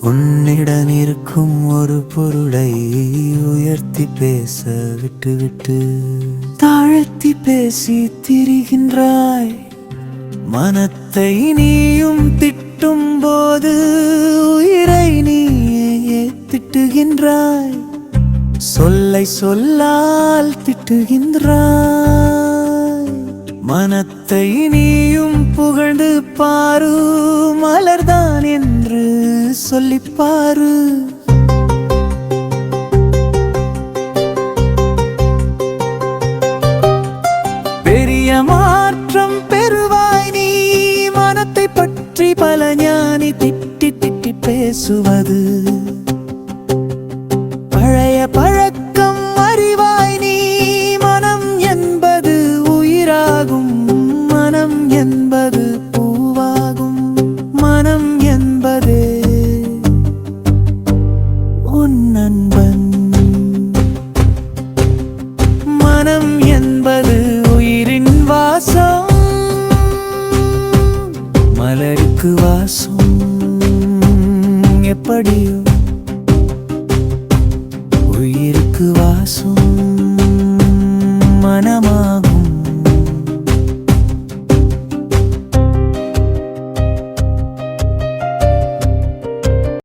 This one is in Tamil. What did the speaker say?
உன்னிடம் இருக்கும் ஒரு பொருளை உயர்த்தி பேச விட்டுவிட்டு தாழ்த்தி பேசி திரிகின்றாய். மனத்தை நீயும் திட்டும் போது உயிரை நீயே திட்டுகின்றாய். சொல்லை சொல்லால் திட்டுகின்றாய். மனத்தை நீயும் புகழ்ந்து பாரு, மலர்தான் என்று சொல்லிப்பாரு. பெரிய மாற்றம் பெறுவாய் நீ. மனத்தை பற்றி பல ஞானி திட்டி திட்டி பேசுவது. பழைய பழக்கம் அறிவாய் நீ. மனம் என்பது உயிராகும், மனம் என்பது பூவாகும். மனம் என்பதே உன் நண்பன். மனம் என்பது உயிரின் வாசம். மலருக்கு வாசம் எப்படியோ உயிருக்கு வாசம்.